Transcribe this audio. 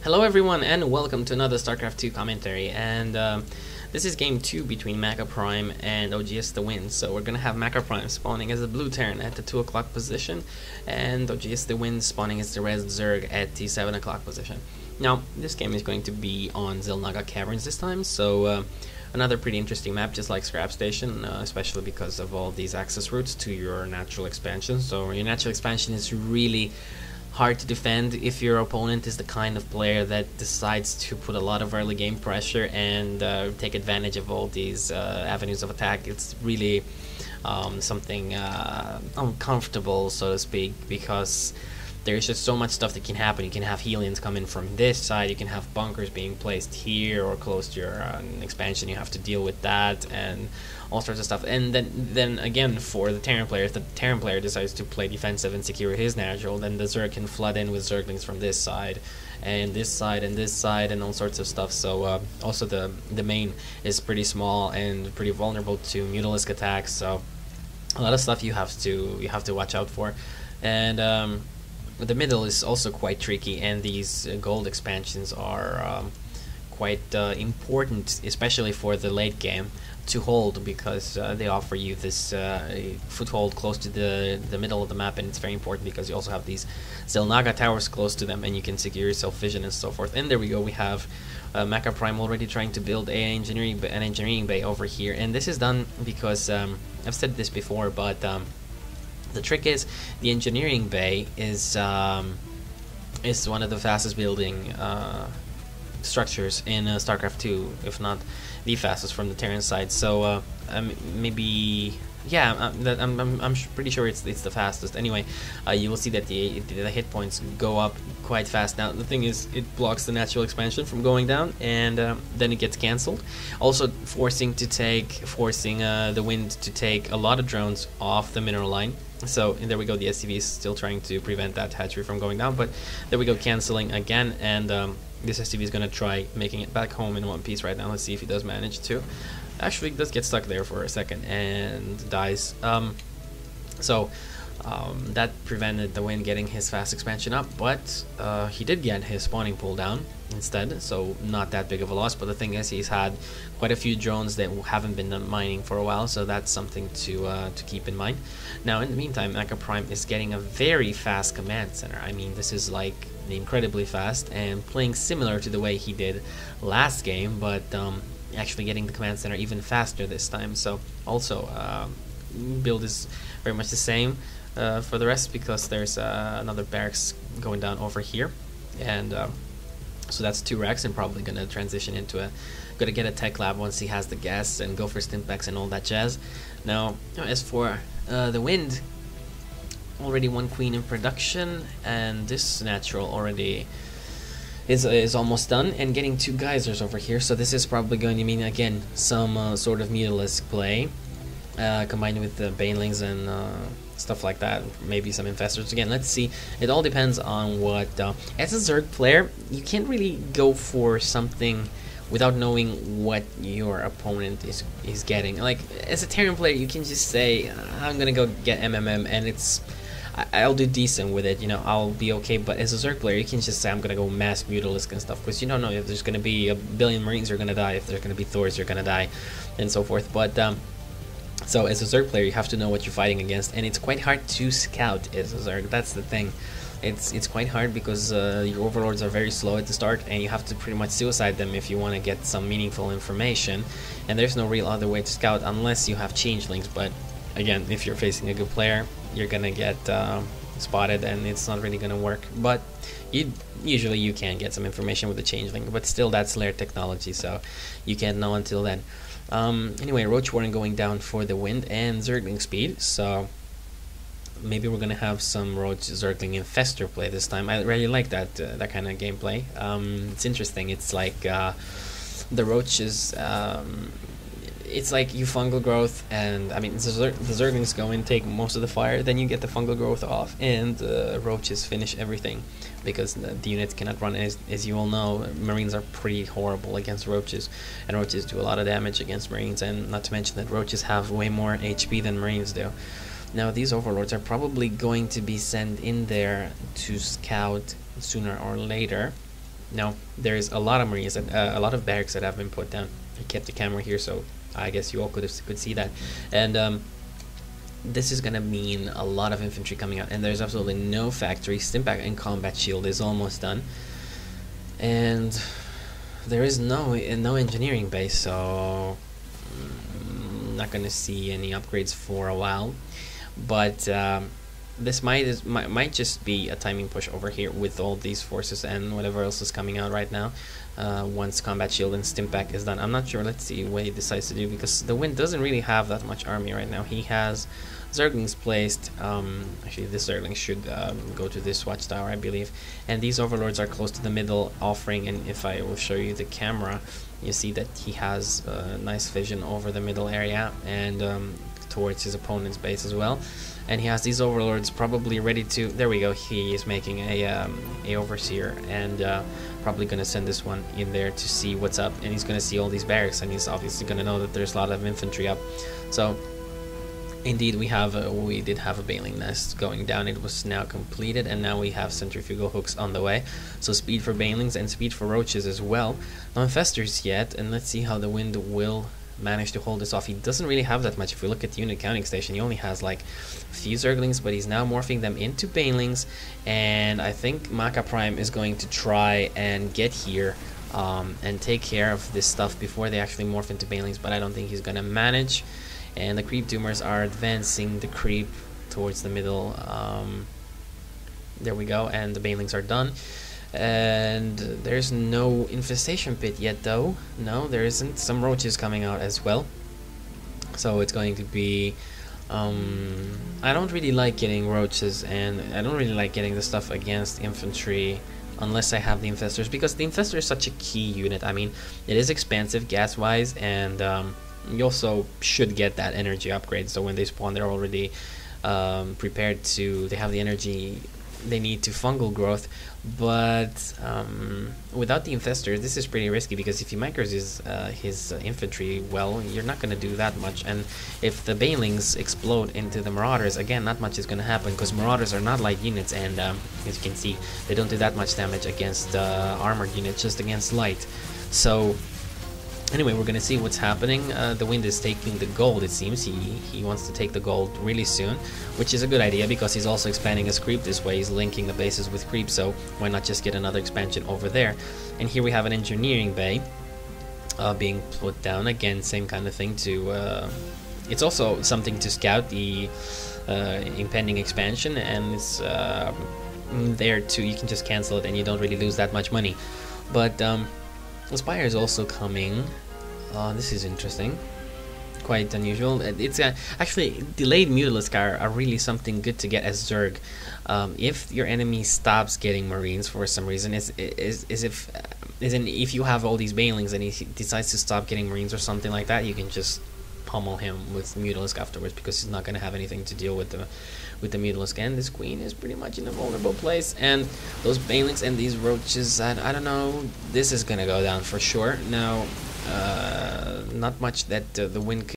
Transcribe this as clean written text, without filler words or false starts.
Hello everyone and welcome to another StarCraft 2 commentary, and this is game 2 between MakaPrime and ogs.thewind. So we're gonna have MakaPrime spawning as a blue Terran at the 2 o'clock position, and ogs.thewind spawning as the red Zerg at the 7 o'clock position. Now this game is going to be on xel'naga caverns this time, so another pretty interesting map, just like Scrap Station, especially because of all these access routes to your natural expansion. So your natural expansion is really hard to defend if your opponent is the kind of player that decides to put a lot of early game pressure and take advantage of all these avenues of attack. It's really something uncomfortable, so to speak, because there's just so much stuff that can happen. You can have Helions come in from this side, you can have bunkers being placed here or close to your expansion. You have to deal with that and all sorts of stuff. And then again, for the Terran player, if the Terran player decides to play defensive and secure his natural, then the Zerg can flood in with Zerglings from this side and this side and this side and all sorts of stuff. So also the main is pretty small and pretty vulnerable to Mutalisk attacks, so a lot of stuff you have to watch out for. And the middle is also quite tricky, and these gold expansions are quite important, especially for the late game, to hold, because they offer you this foothold close to the middle of the map, and it's very important because you also have these xel'naga towers close to them, and you can secure yourself vision and so forth. And there we go, we have MakaPrime already trying to build an engineering bay over here, and this is done because I've said this before, but the trick is the engineering bay is one of the fastest building structures in StarCraft 2, if not the fastest from the Terran side. So maybe, yeah, I'm pretty sure it's the fastest. Anyway, you will see that the hit points go up quite fast. Now the thing is, it blocks the natural expansion from going down, and then it gets cancelled, also forcing the wind to take a lot of drones off the mineral line. So and there we go, the SCV is still trying to prevent that hatchery from going down, but there we go, cancelling again. And this SCV is going to try making it back home in one piece right now. Let's see if he does manage to. Actually, he does get stuck there for a second and dies. That prevented the wind getting his fast expansion up, but he did get his spawning pool down instead, so not that big of a loss. But the thing is, he's had quite a few drones that haven't been mining for a while, so that's something to keep in mind. Now, in the meantime, MakaPrime is getting a very fast command center. I mean, this is like incredibly fast and playing similar to the way he did last game, but actually getting the command center even faster this time. So also build is very much the same for the rest, because there's another barracks going down over here, and so that's 2 racks, and probably gonna transition into gonna get a tech lab once he has the gas and go for stimpaks and all that jazz. Now as for the wind, already 1 queen in production, and this natural already is almost done, and getting 2 geysers over here. So this is probably going to mean again some sort of Mutalisk play combined with the banelings and stuff like that, maybe some infestors. Again, let's see, it all depends on what as a Zerg player, you can't really go for something without knowing what your opponent is getting. Like as a Terran player, you can just say, I'm gonna go get MMM, and I'll do decent with it, you know, I'll be okay. But as a Zerg player, you can just say, I'm gonna go mass Mutalisk and stuff, because you don't know if there's gonna be a billion Marines, you're gonna die. If there's gonna be Thors, you're gonna die, and so forth. But so as a Zerg player, you have to know what you're fighting against, and it's quite hard to scout as a Zerg. That's the thing. It's quite hard because your overlords are very slow at the start, and you have to pretty much suicide them if you want to get some meaningful information. And there's no real other way to scout unless you have changelings. But again, if you're facing a good player, you're gonna get spotted, and it's not really gonna work. But usually you can get some information with the changeling, but still that's layered technology, so you can't know until then. Anyway, Roach Warren going down for the wind and Zergling speed, so maybe we're gonna have some Roach Zergling Infestor play this time. I really like that kind of gameplay. It's interesting. It's like the Roach is it's like you fungal growth, and I mean the Zerglings go and take most of the fire, then you get the fungal growth off, and Roaches finish everything, because the units cannot run. As you all know, Marines are pretty horrible against Roaches, and Roaches do a lot of damage against Marines, and not to mention that Roaches have way more HP than Marines do. Now these overlords are probably going to be sent in there to scout sooner or later, Now there's a lot of marines and a lot of barracks that have been put down. I kept the camera here, so I guess you all could see that. And this is gonna mean a lot of infantry coming out, and there's absolutely no factory. Stimpak and combat shield is almost done, and there is no engineering base, so not gonna see any upgrades for a while. But this might just be a timing push over here with all these forces and whatever else is coming out right now. Once combat shield and Stimpak is done, I'm not sure. Let's see what he decides to do, because the Wind doesn't really have that much army right now. He has Zerglings placed. Actually, this Zergling should go to this watchtower, I believe. And these overlords are close to the middle, offering. And if I will show you the camera, you see that he has nice vision over the middle area and towards his opponent's base as well. And he has these overlords probably ready to. There we go. He is making a overseer, and probably gonna send this one in there to see what's up. And he's gonna see all these barracks, and he's obviously gonna know that there's a lot of infantry up. So indeed, we did have a baling nest going down. It was now completed, and now we have centrifugal hooks on the way. So speed for balings and speed for roaches as well. No infestors yet, and let's see how the Wind will manage to hold this off. He doesn't really have that much. If we look at the unit counting station, he only has like a few Zerglings, but he's now morphing them into banelings, and I think MakaPrime is going to try and get here and take care of this stuff before they actually morph into banelings, but I don't think he's gonna manage. And the creep doomers are advancing the creep towards the middle. There we go, and the banelings are done. And there's no infestation pit yet, though. No, there isn't. Some roaches coming out as well. So it's going to be... I don't really like getting roaches, and I don't really like getting the stuff against infantry unless I have the infestors, because the infestor is such a key unit. I mean, it is expansive gas-wise, and you also should get that energy upgrade. So when they spawn, they're already prepared to... They have the energy they need to fungal growth, but without the infestor, this is pretty risky, because if he micros his infantry, well, you're not going to do that much. And if the banelings explode into the marauders, again, not much is going to happen, because marauders are not light units, and as you can see, they don't do that much damage against armored units, just against light. So anyway, we're gonna see what's happening. The Wind is taking the gold, it seems. He wants to take the gold really soon, which is a good idea, because he's also expanding his creep this way. He's linking the bases with creep, so why not just get another expansion over there? And here we have an engineering bay being put down. Again, same kind of thing to... it's also something to scout the impending expansion, and it's there too. You can just cancel it and you don't really lose that much money. But the Spire is also coming. This is interesting, quite unusual. It's actually delayed Mutalisk are really something good to get as Zerg. If your enemy stops getting Marines for some reason, if you have all these Banelings and he decides to stop getting Marines or something like that, you can just pummel him with Mutalisk afterwards, because he's not going to have anything to deal with the Mutalisk. And this Queen is pretty much in a vulnerable place, and those Banelings and these Roaches, I don't know, this is going to go down for sure. Now, not much that the Wind